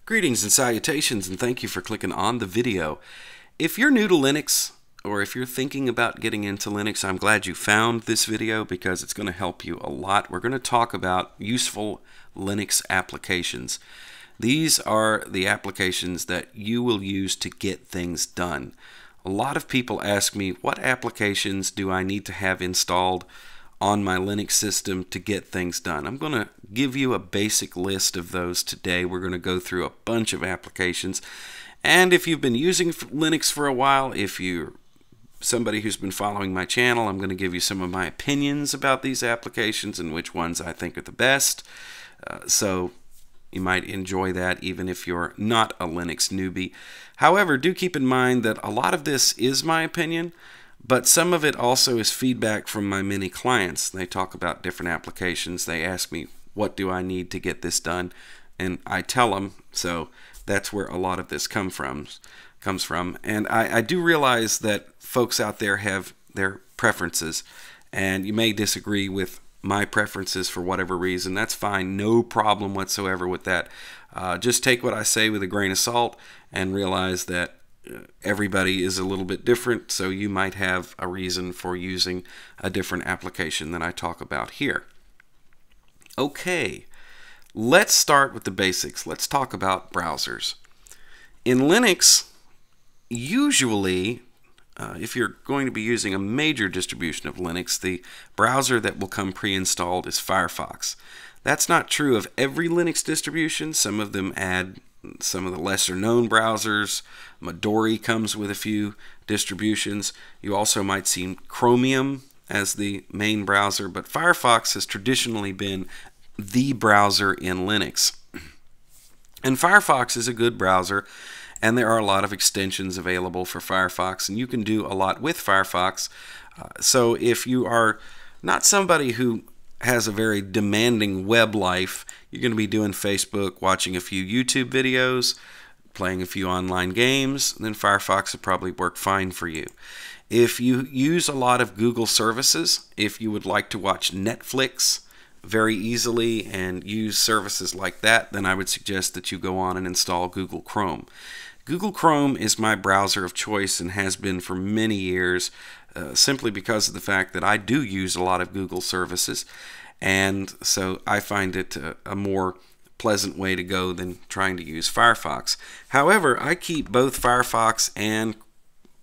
Greetings and salutations, and thank you for clicking on the video. If you're new to Linux, or if you're thinking about getting into Linux, I'm glad you found this video because it's going to help you a lot. We're going to talk about useful Linux applications. These are the applications that you will use to get things done. A lot of people ask me, what applications do I need to have installed on my Linux system to get things done? I'm going to give you a basic list of those today. We're going to go through a bunch of applications. And if you've been using Linux for a while, if you're somebody who's been following my channel, I'm going to give you some of my opinions about these applications and which ones I think are the best. So you might enjoy that even if you're not a Linux newbie. However, do keep in mind that a lot of this is my opinion, but some of it also is feedback from my many clients. They talk about different applications. They ask me, what do I need to get this done? And I tell them, so that's where a lot of this comes from. And I do realize that folks out there have their preferences, and you may disagree with my preferences for whatever reason. That's fine. No problem whatsoever with that. Just take what I say with a grain of salt and realize that everybody is a little bit different, so you might have a reason for using a different application than I talk about here. Okay, let's start with the basics. Let's talk about browsers. In Linux, usually, if you're going to be using a major distribution of Linux, the browser that will come pre-installed is Firefox. That's not true of every Linux distribution. Some of them add some of the lesser known browsers. Midori comes with a few distributions. You also might see Chromium as the main browser, but Firefox has traditionally been the browser in Linux. And Firefox is a good browser, and there are a lot of extensions available for Firefox, and you can do a lot with Firefox. So if you are not somebody who has a very demanding web life, you're going to be doing Facebook, watching a few YouTube videos, playing a few online games, then Firefox will probably work fine for you. If you use a lot of Google services, if you would like to watch Netflix very easily and use services like that, then I would suggest that you go on and install Google Chrome. Google Chrome is my browser of choice and has been for many years, simply because of the fact that I do use a lot of Google services, and so I find it a more pleasant way to go than trying to use Firefox. However, I keep both Firefox and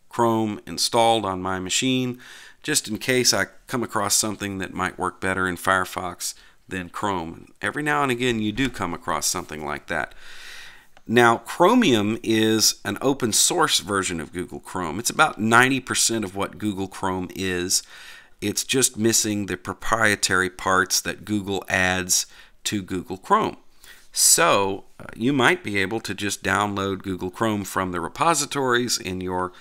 Chrome installed on my machine just in case I come across something that might work better in Firefox than Chrome. Every now and again you do come across something like that. Now, Chromium is an open source version of Google Chrome. It's about 90% of what Google Chrome is. It's just missing the proprietary parts that Google adds to Google Chrome. So you might be able to just download Google Chrome from the repositories in your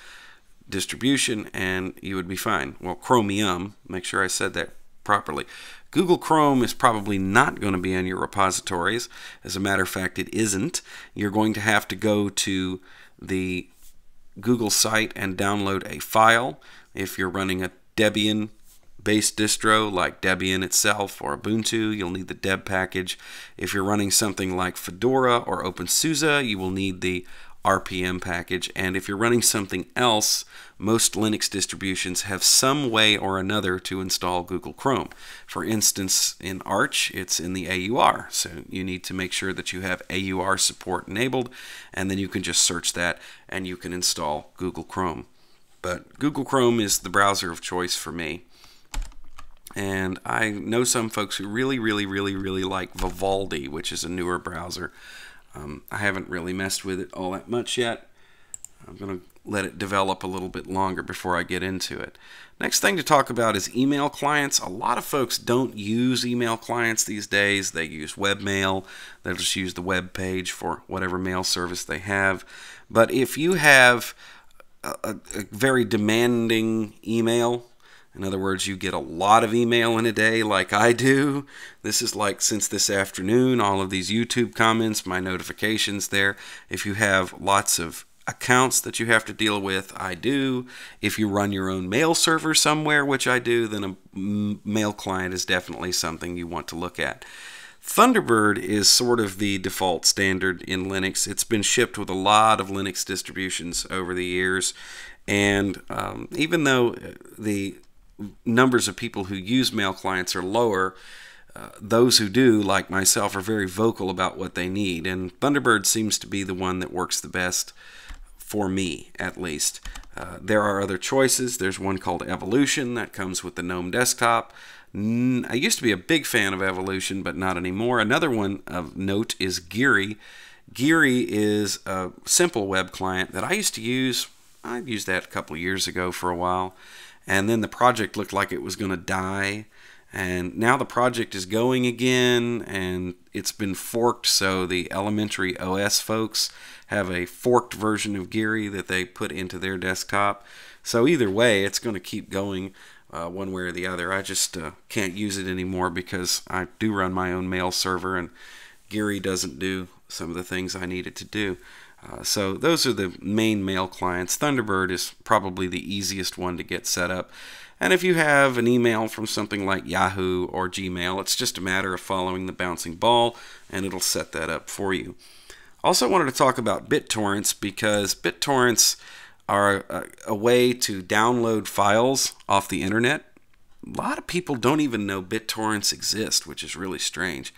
distribution and you would be fine. Well, Chromium, make sure I said that properly. Google Chrome is probably not going to be on your repositories. As a matter of fact, it isn't. You're going to have to go to the Google site and download a file. If you're running a Debian-based distro like Debian itself or Ubuntu, you'll need the deb package. If you're running something like Fedora or OpenSUSE, you will need the RPM package. And if you're running something else, most Linux distributions have some way or another to install Google Chrome. For instance, in Arch, it's in the AUR. So you need to make sure that you have AUR support enabled, and then you can just search that and you can install Google Chrome. But Google Chrome is the browser of choice for me. And I know some folks who really like Vivaldi, which is a newer browser. I haven't really messed with it all that much yet. I'm going to let it develop a little bit longer before I get into it. Next thing to talk about is email clients. A lot of folks don't use email clients these days. They use webmail. They'll just use the web page for whatever mail service they have. But if you have a very demanding email, in other words, you get a lot of email in a day like I do. This is like since this afternoon, all of these YouTube comments, my notifications there. If you have lots of accounts that you have to deal with, I do. If you run your own mail server somewhere, which I do, then a mail client is definitely something you want to look at. Thunderbird is sort of the default standard in Linux. It's been shipped with a lot of Linux distributions over the years, and even though the numbers of people who use mail clients are lower, those who do, like myself, are very vocal about what they need, and Thunderbird seems to be the one that works the best for me, at least. There are other choices. There's one called Evolution that comes with the GNOME desktop. I used to be a big fan of Evolution, but not anymore. Another one of note is Geary. Geary is a simple web client that I used to use. I used that a couple of years ago for a while, and then the project looked like it was going to die, and now the project is going again, and it's been forked, so the elementary OS folks have a forked version of Geary that they put into their desktop. So either way, it's going to keep going one way or the other. I just can't use it anymore because I do run my own mail server, and Geary doesn't do some of the things I need it to do. So those are the main mail clients. Thunderbird is probably the easiest one to get set up. And if you have an email from something like Yahoo or Gmail, it's just a matter of following the bouncing ball, and it'll set that up for you. Also wanted to talk about BitTorrents, because BitTorrents are a way to download files off the internet. A lot of people don't even know BitTorrents exist, which is really strange.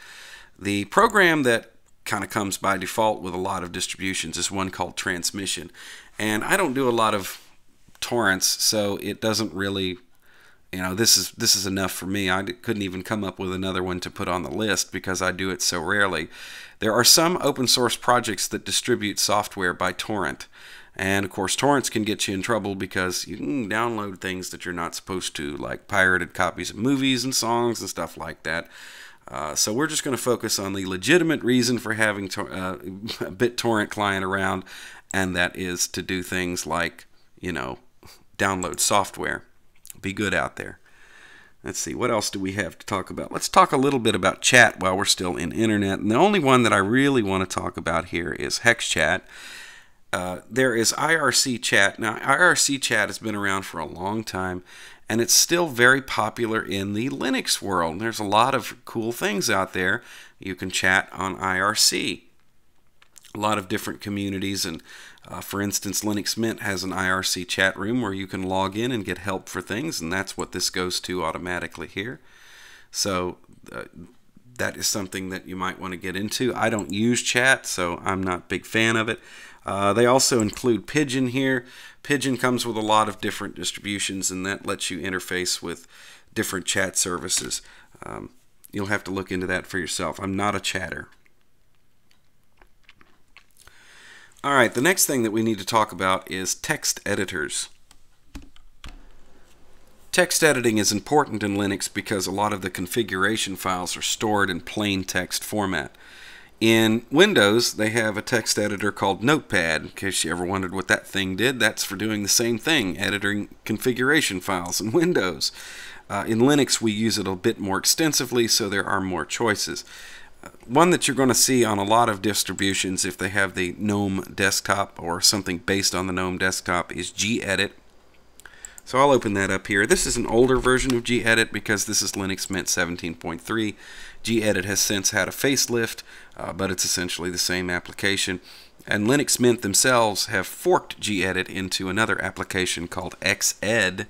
The program that kind of comes by default with a lot of distributions is one called Transmission, and I don't do a lot of torrents, so it doesn't really, you know, this is enough for me. I couldn't even come up with another one to put on the list because I do it so rarely. There are some open source projects that distribute software by torrent, and of course torrents can get you in trouble because you can download things that you're not supposed to, like pirated copies of movies and songs and stuff like that. So we're just going to focus on the legitimate reason for having a BitTorrent client around, and that is to do things like, you know, download software. Be good out there. Let's see, what else do we have to talk about? Let's talk a little bit about chat while we're still in internet. And the only one that I really want to talk about here is HexChat. There is IRC chat. Now, IRC chat has been around for a long time, and it's still very popular in the Linux world. There's a lot of cool things out there. You can chat on IRC. A lot of different communities, and for instance, Linux Mint has an IRC chat room where you can log in and get help for things, and that's what this goes to automatically here. So that is something that you might want to get into. I don't use chat, so I'm not a big fan of it. They also include Pidgin here. Pidgin comes with a lot of different distributions, and that lets you interface with different chat services. You'll have to look into that for yourself. I'm not a chatter. Alright, the next thing that we need to talk about is text editors. Text editing is important in Linux because a lot of the configuration files are stored in plain text format. In Windows, they have a text editor called Notepad. In case you ever wondered what that thing did, that's for doing the same thing, editing configuration files in Windows. In Linux, we use it a bit more extensively, so there are more choices. One that you're going to see on a lot of distributions, if they have the GNOME desktop or something based on the GNOME desktop, is Gedit. So I'll open that up here. This is an older version of Gedit because this is Linux Mint 17.3. Gedit has since had a facelift, but it's essentially the same application. And Linux Mint themselves have forked Gedit into another application called Xed,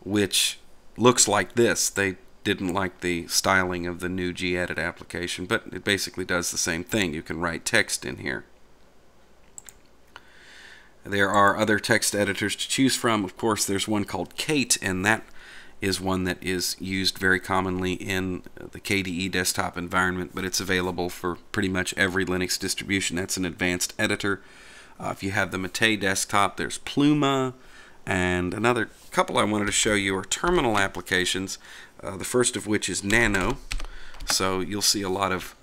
which looks like this. They didn't like the styling of the new Gedit application, but it basically does the same thing. You can write text in here. There are other text editors to choose from. Of course, there's one called Kate, and that is one that is used very commonly in the KDE desktop environment, but it's available for pretty much every Linux distribution. That's an advanced editor. If you have the Mate desktop, there's Pluma, and another couple I wanted to show you are terminal applications, the first of which is Nano. So you'll see a lot of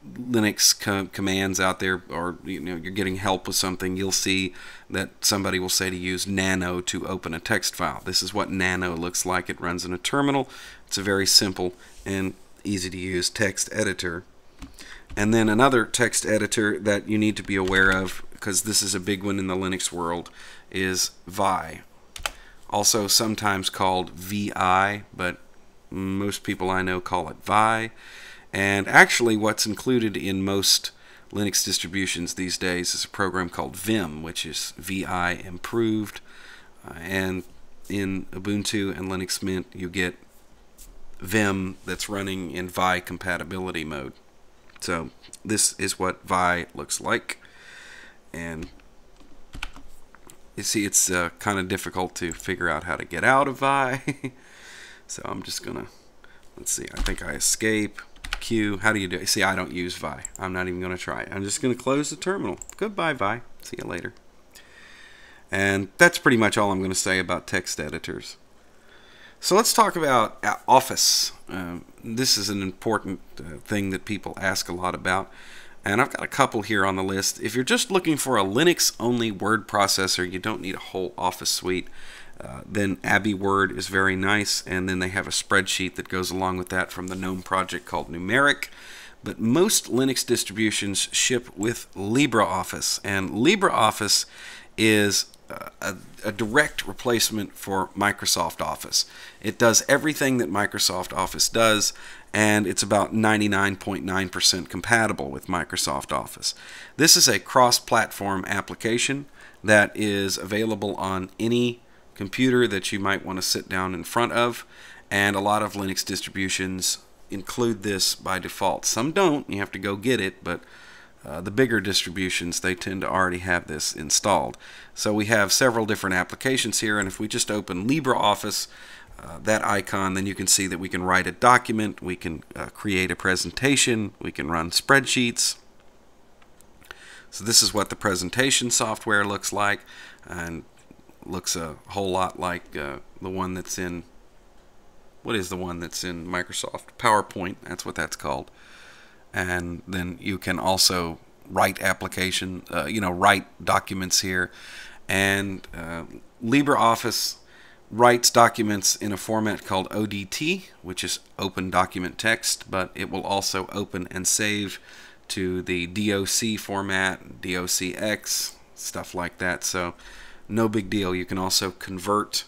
Linux commands out there, or you're getting help with something. You'll see that somebody will say to use Nano to open a text file. This is what Nano looks like. It runs in a terminal. It's a very simple and easy to use text editor. And then another text editor that you need to be aware of, because this is a big one in the Linux world, is Vi. Also sometimes called VI, but most people I know call it Vi. And actually what's included in most Linux distributions these days is a program called Vim, which is VI improved. And in Ubuntu and Linux Mint, you get Vim that's running in Vi compatibility mode. So this is what Vi looks like. And you see it's kind of difficult to figure out how to get out of Vi. So I'm just going to, let's see, I think I escape. Q, how do you do it? See, I don't use Vi. I'm not even going to try it. I'm just going to close the terminal. Goodbye, Vi. See you later. And that's pretty much all I'm going to say about text editors. So let's talk about Office. This is an important thing that people ask a lot about. And I've got a couple here on the list. If you're just looking for a Linux-only word processor, you don't need a whole Office suite. Then AbiWord is very nice, and then they have a spreadsheet that goes along with that from the GNOME project called Gnumeric. But most Linux distributions ship with LibreOffice, and LibreOffice is a direct replacement for Microsoft Office. It does everything that Microsoft Office does, and it's about 99.9% compatible with Microsoft Office. This is a cross-platform application that is available on any computer that you might want to sit down in front of, and a lot of Linux distributions include this by default. Some don't, you have to go get it, but the bigger distributions, they tend to already have this installed. So we have several different applications here, and if we just open LibreOffice, that icon, then you can see that we can write a document, we can create a presentation, we can run spreadsheets. So this is what the presentation software looks like, and looks a whole lot like the one that's in, what is the one that's in Microsoft? PowerPoint, that's what that's called. And then you can also write write documents here. And LibreOffice writes documents in a format called ODT, which is Open Document Text, but it will also open and save to the DOC format, DOCX, stuff like that. So no big deal. You can also convert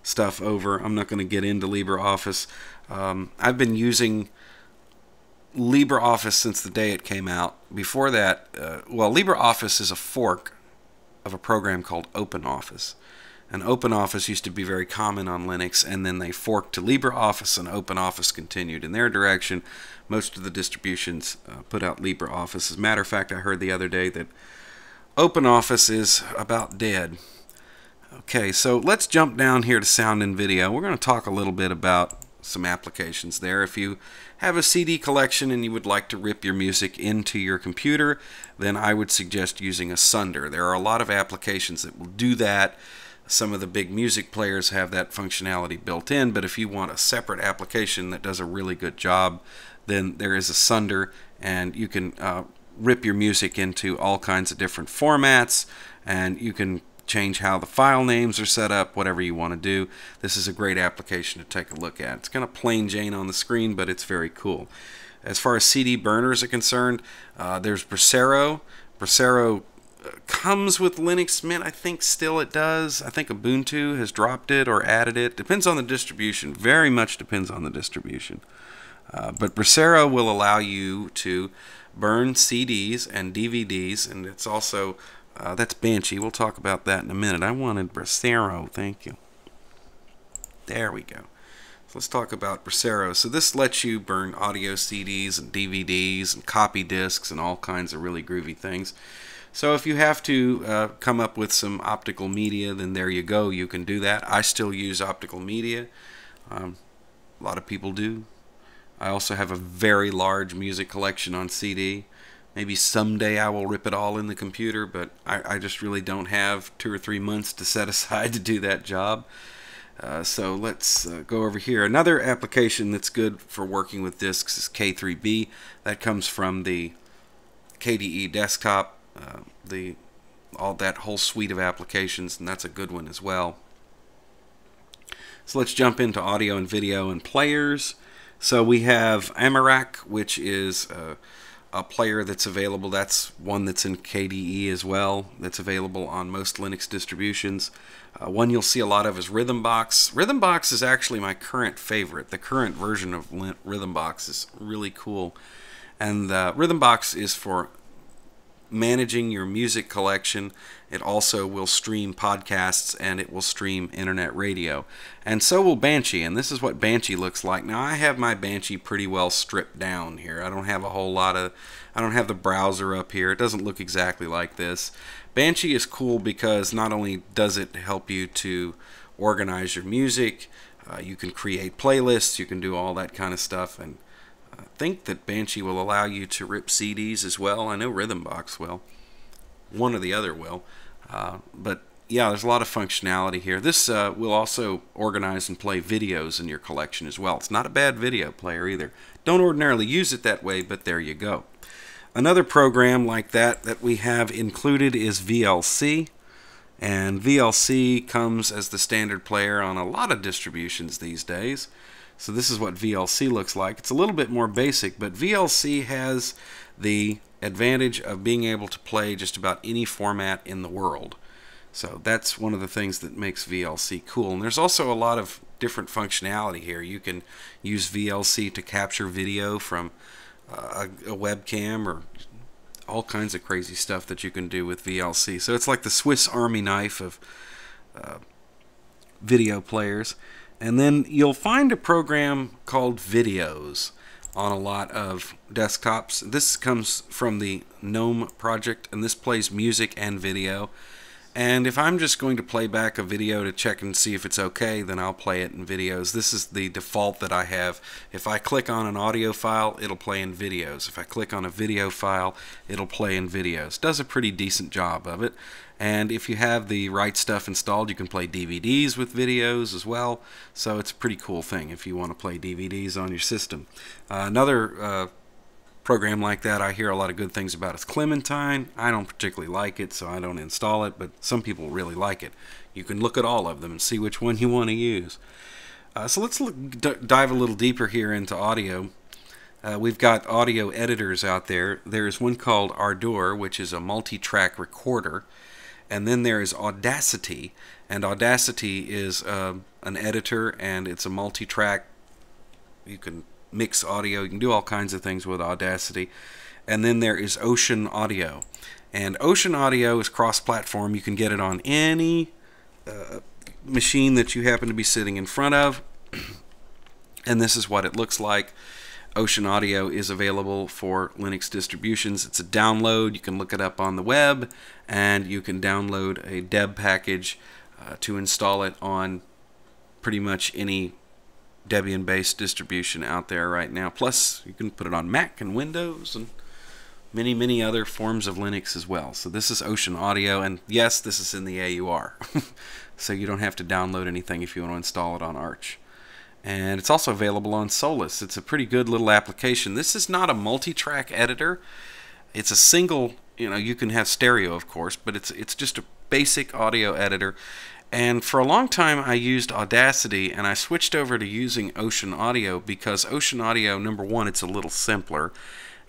stuff over. I'm not going to get into LibreOffice. I've been using LibreOffice since the day it came out. Before that, well, LibreOffice is a fork of a program called OpenOffice. And OpenOffice used to be very common on Linux, and then they forked to LibreOffice, and OpenOffice continued in their direction. Most of the distributions put out LibreOffice. As a matter of fact, I heard the other day that OpenOffice is about dead. Okay, so let's jump down here to sound and video. We're going to talk a little bit about some applications there. If you have a CD collection and you would like to rip your music into your computer, then I would suggest using Asunder. There are a lot of applications that will do that. Some of the big music players have that functionality built in, but if you want a separate application that does a really good job, then there is Asunder, and you can rip your music into all kinds of different formats, and you can change how the file names are set up, whatever you want to do. This is a great application to take a look at. It's kind of plain Jane on the screen, but it's very cool. As far as CD burners are concerned, there's Brasero. Brasero comes with Linux Mint. I think still it does. I think Ubuntu has dropped it or added it. Depends on the distribution. Very much depends on the distribution. But Brasero will allow you to burn CDs and DVDs, and it's also that's Banshee. We'll talk about that in a minute. I wanted Brasero. Thank you. There we go. So let's talk about Brasero. So this lets you burn audio CDs and DVDs and copy discs and all kinds of really groovy things. So if you have to come up with some optical media, then there you go. You can do that. I still use optical media. A lot of people do. I also have a very large music collection on CD. Maybe someday I will rip it all in the computer, but I just really don't have 2 or 3 months to set aside to do that job. So let's go over here. Another application that's good for working with disks is K3B. That comes from the KDE desktop, all that whole suite of applications, and that's a good one as well. So let's jump into audio and video and players. So we have Amarok, which is a player that's available. That's one that's in KDE as well. That's available on most Linux distributions. One you'll see a lot of is Rhythmbox. Rhythmbox is actually my current favorite. The current version of Rhythmbox is really cool. And Rhythmbox is for managing your music collection. It also will stream podcasts, and it will stream internet radio. And so will Banshee, and this is what Banshee looks like. Now, I have my Banshee pretty well stripped down here. I don't have a whole lot of, I don't have the browser up here. It doesn't look exactly like this. Banshee is cool because not only does it help you to organize your music, you can create playlists, you can do all that kind of stuff, and I think that Banshee will allow you to rip CDs as well. I know Rhythmbox will. One or the other will. But yeah, there's a lot of functionality here. This will also organize and play videos in your collection as well. It's not a bad video player either. Don't ordinarily use it that way, but there you go. Another program like that we have included is VLC. And VLC comes as the standard player on a lot of distributions these days. So this is what VLC looks like. It's a little bit more basic, but VLC has the advantage of being able to play just about any format in the world. So that's one of the things that makes VLC cool. And there's also a lot of different functionality here. You can use VLC to capture video from a webcam, or all kinds of crazy stuff that you can do with VLC. So it's like the Swiss Army knife of video players. And then you'll find a program called Videos on a lot of desktops. This comes from the Gnome project, and this plays music and video. And if I'm just going to play back a video to check and see if it's okay, then I'll play it in Videos. This is the default that I have. If I click on an audio file, it'll play in Videos. If I click on a video file, it'll play in Videos. Does a pretty decent job of it. And if you have the right stuff installed, you can play DVDs with Videos as well. So it's a pretty cool thing if you want to play DVDs on your system. Another program like that I hear a lot of good things about is Clementine. I don't particularly like it, so I don't install it, but some people really like it. You can look at all of them and see which one you want to use. So let's dive a little deeper here into audio. We've got audio editors out there. There's one called Ardour, which is a multi-track recorder. And then there is Audacity, and Audacity is an editor, and it's a multi-track. You can mix audio, you can do all kinds of things with Audacity. And then there is Ocenaudio, and Ocenaudio is cross-platform. You can get it on any machine that you happen to be sitting in front of, and this is what it looks like. Ocenaudio is available for Linux distributions. It's a download. You can look it up on the web, and you can download a deb package to install it on pretty much any Debian-based distribution out there right now. Plus, you can put it on Mac and Windows and many other forms of Linux as well. So this is Ocenaudio, and yes, this is in the AUR. So you don't have to download anything if you want to install it on Arch. And it's also available on Solus. It's a pretty good little application. This is not a multi-track editor. It's a single, you can have stereo, of course, but it's just a basic audio editor. And for a long time I used Audacity, and I switched over to using Ocenaudio because Ocenaudio, number one, it's a little simpler,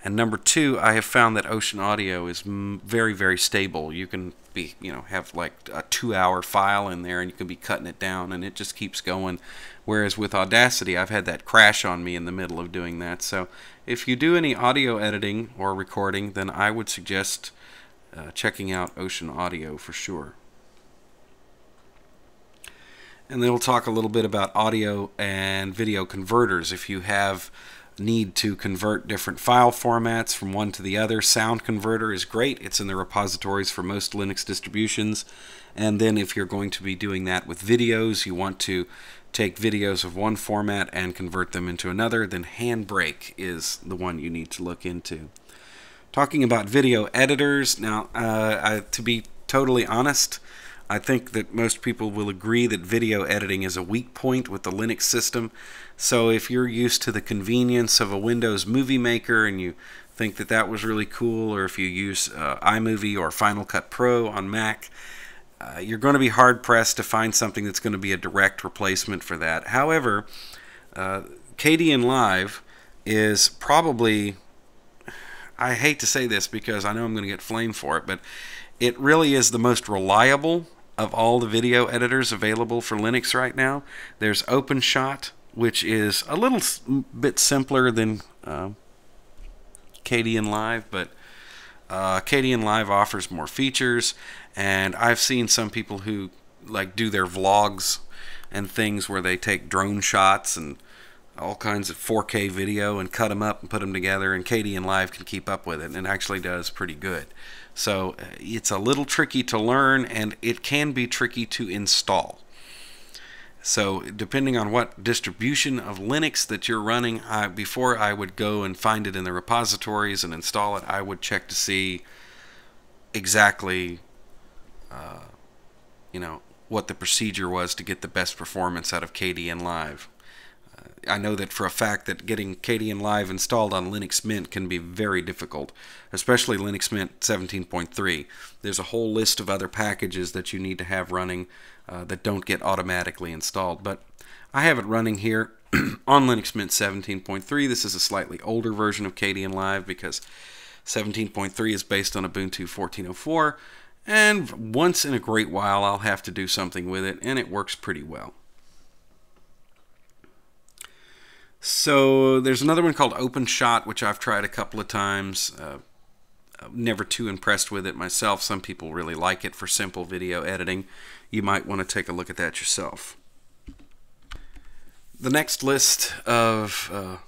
and number two, I have found that Ocenaudio is very stable. You can be, have like a 2-hour file in there, and you can be cutting it down, and it just keeps going. Whereas with Audacity, I've had that crash on me in the middle of doing that. So if you do any audio editing or recording, then I would suggest checking out Ocenaudio for sure. And then we'll talk a little bit about audio and video converters. If you have need to convert different file formats from one to the other, SoundConverter is great. It's in the repositories for most Linux distributions. And then if you're going to be doing that with videos, you want to take videos of one format and convert them into another, then Handbreak is the one you need to look into. Talking about video editors, now to be totally honest, I think that most people will agree that video editing is a weak point with the Linux system. So if you're used to the convenience of a Windows Movie Maker and you think that that was really cool, or if you use iMovie or Final Cut Pro on Mac, you're going to be hard-pressed to find something that's going to be a direct replacement for that. However, Kdenlive is probably, I hate to say this because I know I'm going to get flamed for it, but it really is the most reliable of all the video editors available for Linux right now. There's OpenShot, which is a little bit simpler than Kdenlive, but Kdenlive offers more features, and I've seen some people who like do their vlogs and things where they take drone shots and all kinds of 4K video and cut them up and put them together, and Kdenlive can keep up with it and actually does pretty good. So it's a little tricky to learn, and it can be tricky to install. So depending on what distribution of Linux that you're running, before I would go and find it in the repositories and install it, I would check to see exactly what the procedure was to get the best performance out of Kdenlive. I know that for a fact that getting Kdenlive installed on Linux Mint can be very difficult, especially Linux Mint 17.3. There's a whole list of other packages that you need to have running that don't get automatically installed. But I have it running here on Linux Mint 17.3. This is a slightly older version of Kdenlive because 17.3 is based on Ubuntu 14.04, and once in a great while I'll have to do something with it, and it works pretty well. So there's another one called OpenShot, which I've tried a couple of times. Never too impressed with it myself. Some people really like it for simple video editing. You might want to take a look at that yourself. The next list of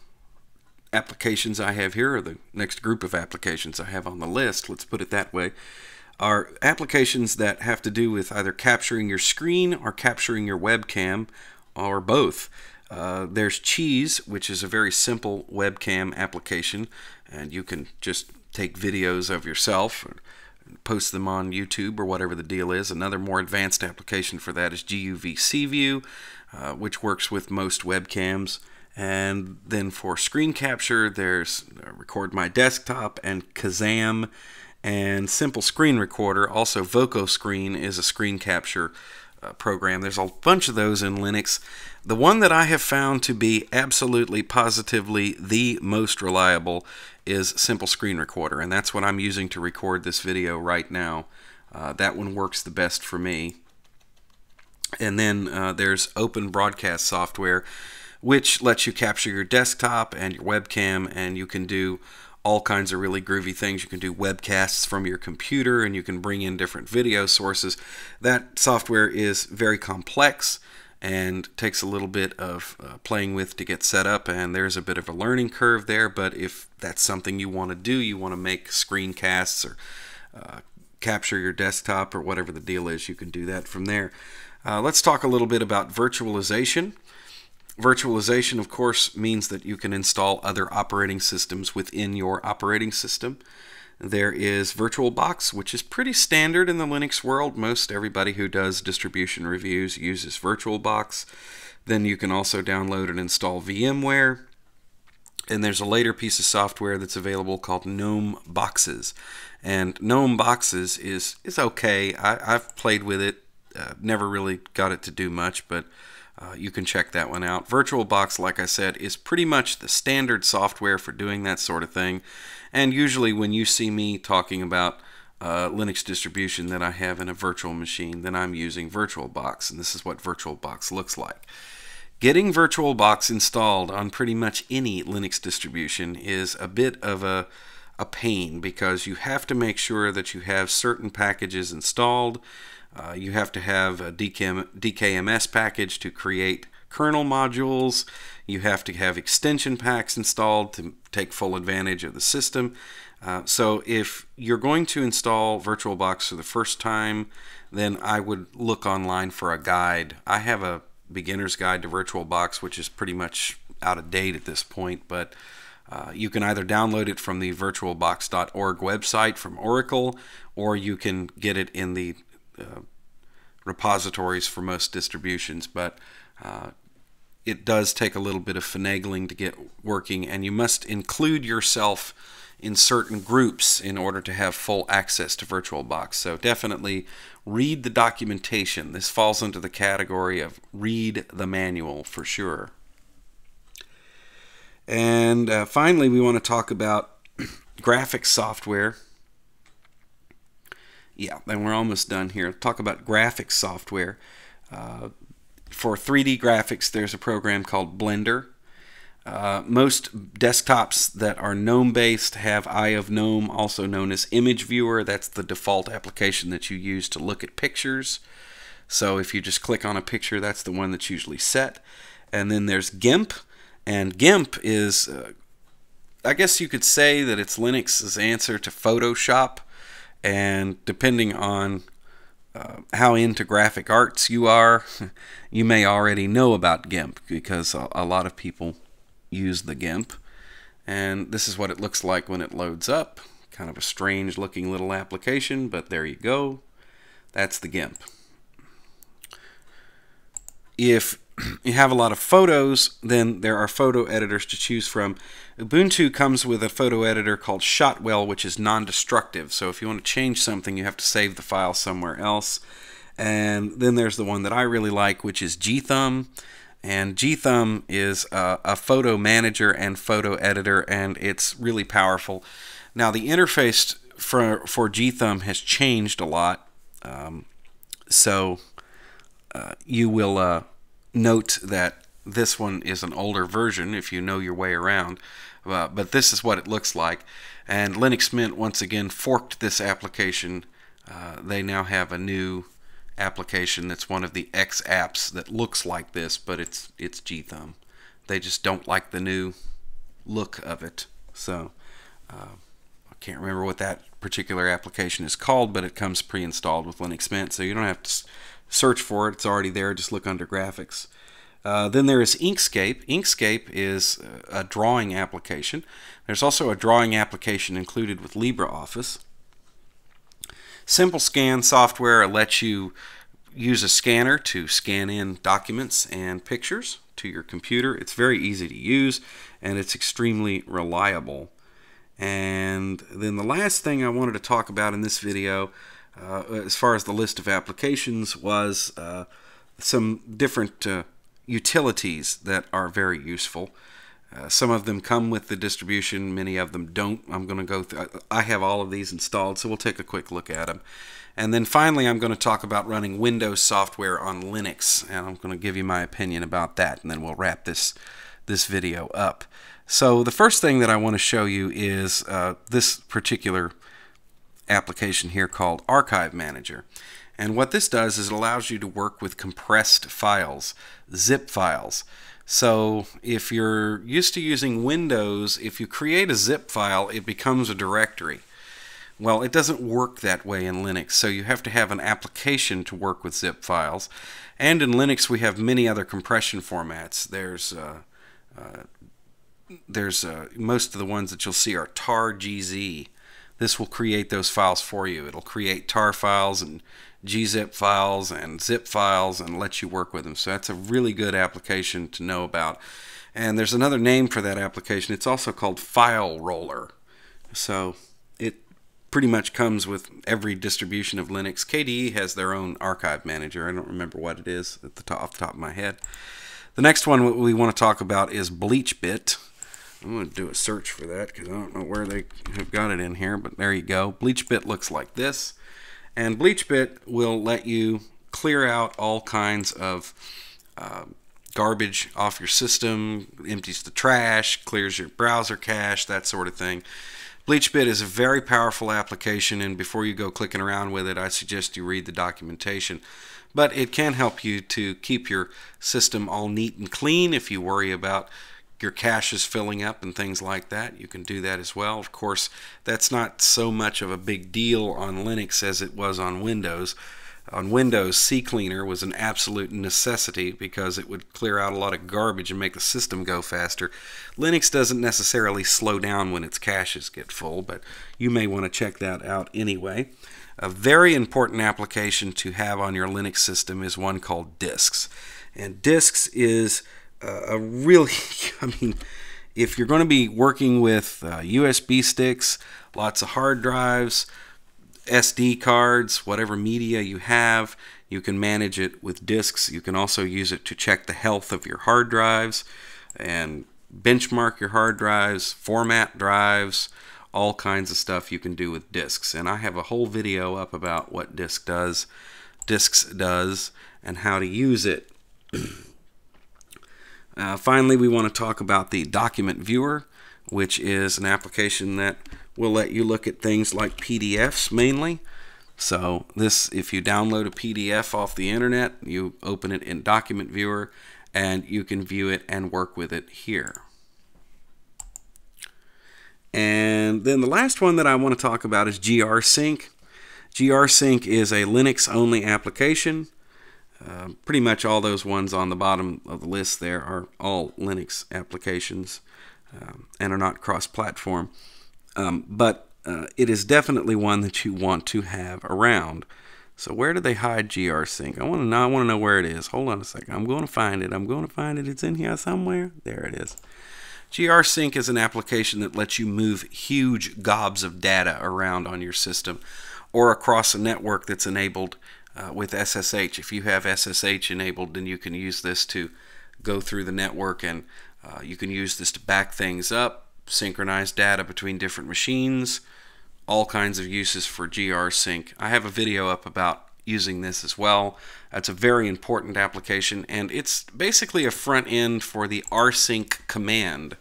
applications I have here, or the next group of applications I have on the list, let's put it that way, are applications that have to do with either capturing your screen or capturing your webcam, or both. There's Cheese, which is a very simple webcam application, and you can just take videos of yourself and post them on YouTube or whatever the deal is. Another more advanced application for that is GUVCView, which works with most webcams. And then for screen capture, there's Record My Desktop and Kazam and Simple Screen Recorder. Also, VocoScreen is a screen capture program. There's a bunch of those in Linux. The one that I have found to be absolutely positively the most reliable is Simple Screen Recorder, and that's what I'm using to record this video right now. That one works the best for me. And then there's Open Broadcast software, which lets you capture your desktop and your webcam, and you can do all kinds of really groovy things. You can do webcasts from your computer, and you can bring in different video sources. That software is very complex and takes a little bit of playing with to get set up, and there's a bit of a learning curve there, but if that's something you want to do, you want to make screencasts or capture your desktop or whatever the deal is, you can do that from there. Let's talk a little bit about virtualization. Virtualization, of course, means that you can install other operating systems within your operating system. There is VirtualBox, which is pretty standard in the Linux world. Most everybody who does distribution reviews uses VirtualBox. Then you can also download and install VMware. And there's a later piece of software that's available called Gnome Boxes. And Gnome Boxes is okay. I've played with it. Never really got it to do much, but you can check that one out. VirtualBox, like I said, is pretty much the standard software for doing that sort of thing. And usually when you see me talking about Linux distribution that I have in a virtual machine, then I'm using VirtualBox, and this is what VirtualBox looks like. Getting VirtualBox installed on pretty much any Linux distribution is a bit of a pain, because you have to make sure that you have certain packages installed. You have to have a DKMS package to create kernel modules. You have to have extension packs installed to take full advantage of the system. So if you're going to install VirtualBox for the first time, then I would look online for a guide. I have a beginner's guide to VirtualBox, which is pretty much out of date at this point, but you can either download it from the virtualbox.org website from Oracle, or you can get it in the repositories for most distributions, but it does take a little bit of finagling to get working, and you must include yourself in certain groups in order to have full access to VirtualBox. So definitely read the documentation. This falls into the category of read the manual for sure. And finally, we want to talk about graphics software. Yeah, and we're almost done here. Talk about graphics software. For 3D graphics, there's a program called Blender. Most desktops that are GNOME-based have Eye of Gnome, also known as Image Viewer. That's the default application that you use to look at pictures. So if you just click on a picture, that's the one that's usually set. And then there's GIMP, and GIMP is, I guess you could say that it's Linux's answer to Photoshop. And depending on how into graphic arts you are, you may already know about GIMP, because a lot of people use the GIMP. And this is what it looks like when it loads up. Kind of a strange looking little application, but there you go. That's the GIMP. If you have a lot of photos, then there are photo editors to choose from. Ubuntu comes with a photo editor called Shotwell, which is non-destructive. So if you want to change something, you have to save the file somewhere else. And then there's the one that I really like, which is GThumb. And GThumb is a photo manager and photo editor, and it's really powerful. Now, the interface for GThumb has changed a lot. You will note that this one is an older version if you know your way around. But this is what it looks like. And Linux Mint once again forked this application. They now have a new application that's one of the X apps that looks like this, but it's GThumb. They just don't like the new look of it. So I can't remember what that particular application is called, but it comes pre-installed with Linux Mint, so you don't have to search for it. It's already there. Just look under graphics. Then there is Inkscape. Inkscape is a drawing application. There's also a drawing application included with LibreOffice. Simple Scan software lets you use a scanner to scan in documents and pictures to your computer. It's very easy to use, and it's extremely reliable. And then the last thing I wanted to talk about in this video, as far as the list of applications, was some different utilities that are very useful. Some of them come with the distribution, many of them don't. I'm going to go through, I have all of these installed, so we'll take a quick look at them. And then finally, I'm going to talk about running Windows software on Linux, and I'm going to give you my opinion about that, and then we'll wrap this video up. So the first thing that I want to show you is this particular application here called Archive Manager. And what this does is it allows you to work with compressed files, zip files. So if you're used to using Windows, if you create a zip file, it becomes a directory. Well, it doesn't work that way in Linux, so you have to have an application to work with zip files. And in Linux, we have many other compression formats. Most of the ones that you'll see are tar.gz. This will create those files for you. It'll create tar files and gzip files and zip files and let you work with them. So that's a really good application to know about. And there's another name for that application. It's also called File Roller. So it pretty much comes with every distribution of Linux. KDE has their own archive manager. I don't remember what it is off the top of my head. The next one we want to talk about is BleachBit. I'm going to do a search for that because I don't know where they have got it in here, but there you go. BleachBit looks like this. And BleachBit will let you clear out all kinds of garbage off your system, empties the trash, clears your browser cache, that sort of thing. BleachBit is a very powerful application, and before you go clicking around with it, I suggest you read the documentation. But it can help you to keep your system all neat and clean if you worry about your caches filling up and things like that. You can do that as well. Of course, that's not so much of a big deal on Linux as it was on Windows. On Windows, CCleaner was an absolute necessity because it would clear out a lot of garbage and make the system go faster. Linux doesn't necessarily slow down when its caches get full, but you may want to check that out anyway. A very important application to have on your Linux system is one called Disks. And Disks is a really, if you're going to be working with USB sticks, lots of hard drives, SD cards, whatever media you have, you can manage it with disks. You can also use it to check the health of your hard drives and benchmark your hard drives, format drives, all kinds of stuff you can do with disks. And I have a whole video up about what disks does and how to use it. Finally, we want to talk about the document viewer, which is an application that will let you look at things like PDFs mainly. So this, if you download a PDF off the internet, you open it in document viewer and you can view it and work with it here. And then the last one that I want to talk about is GRSync. GRSync is a Linux only application. Pretty much all those ones on the bottom of the list there are all Linux applications and are not cross-platform. But it is definitely one that you want to have around. So where did they hide GRSync? I want to know where it is. Hold on a second. I'm going to find it. It's in here somewhere. There it is. GRSync is an application that lets you move huge gobs of data around on your system or across a network that's enabled with SSH. If you have SSH enabled, then you can use this to go through the network, and you can use this to back things up, synchronize data between different machines, all kinds of uses for GRSync. I have a video up about using this as well. It's a very important application, and it's basically a front end for the rsync command,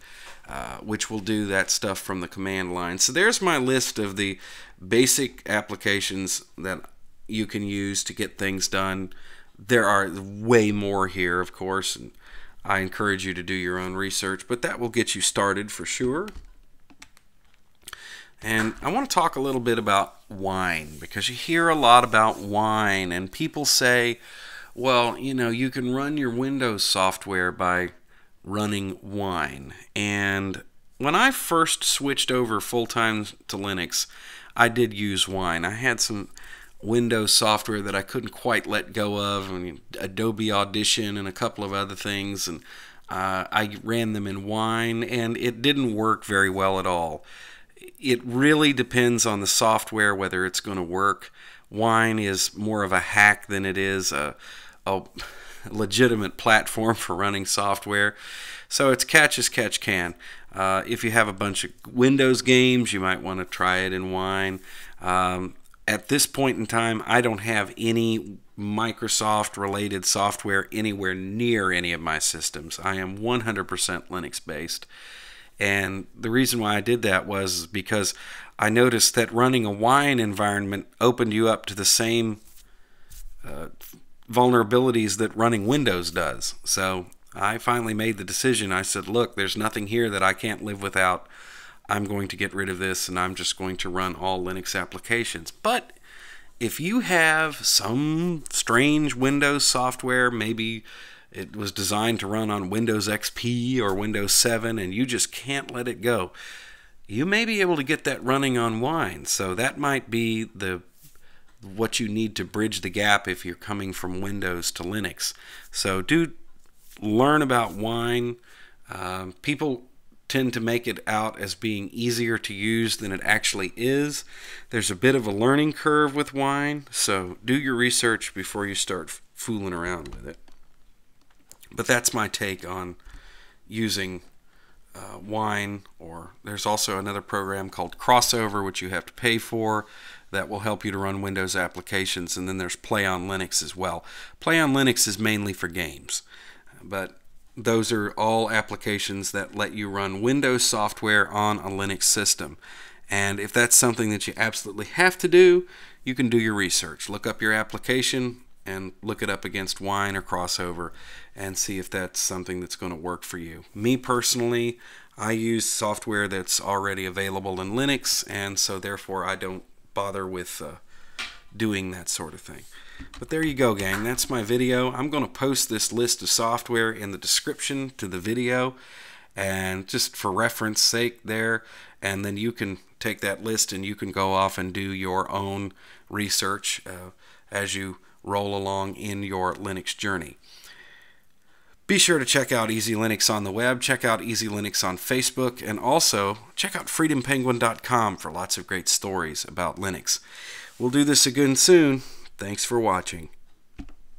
which will do that stuff from the command line. So there's my list of the basic applications that you can use to get things done. There are way more here, of course, and I encourage you to do your own research, but that will get you started for sure. And I want to talk a little bit about Wine, because you hear a lot about Wine, and people say, well, you know, you can run your Windows software by running Wine. And when I first switched over full-time to Linux, I did use Wine. I had some Windows software that I couldn't quite let go of, I mean, Adobe Audition and a couple of other things, and I ran them in Wine, and it didn't work very well at all. It really depends on the software whether it's going to work. Wine is more of a hack than it is a legitimate platform for running software. So it's catch as catch can. If you have a bunch of Windows games, you might want to try it in Wine. At this point in time, I don't have any Microsoft related software anywhere near any of my systems. I am 100% Linux based. And the reason why I did that was because I noticed that running a Wine environment opened you up to the same vulnerabilities that running Windows does. So I finally made the decision. I said, look, there's nothing here that I can't live without. I'm going to get rid of this, and I'm just going to run all Linux applications. But if you have some strange Windows software, maybe it was designed to run on Windows XP or Windows 7, and you just can't let it go, you may be able to get that running on Wine. So that might be what you need to bridge the gap if you're coming from Windows to Linux. So do learn about Wine. People tend to make it out as being easier to use than it actually is. There's a bit of a learning curve with Wine, so do your research before you start fooling around with it. But that's my take on using Wine. Or there's also another program called Crossover, which you have to pay for, that will help you to run Windows applications. And then there's Play on Linux as well. Play on Linux is mainly for games, but those are all applications that let you run Windows software on a Linux system. And if that's something that you absolutely have to do, you can do your research. Look up your application and look it up against Wine or Crossover and see if that's something that's going to work for you. Me personally, I use software that's already available in Linux, and so therefore I don't bother with doing that sort of thing. But there you go, gang. That's my video. I'm going to post this list of software in the description to the video, and just for reference sake there, and then you can take that list and you can go off and do your own research as you roll along in your Linux journey. Be sure to check out Easy Linux on the web, check out Easy Linux on Facebook, and also check out freedompenguin.com for lots of great stories about Linux. We'll do this again soon. Thanks for watching.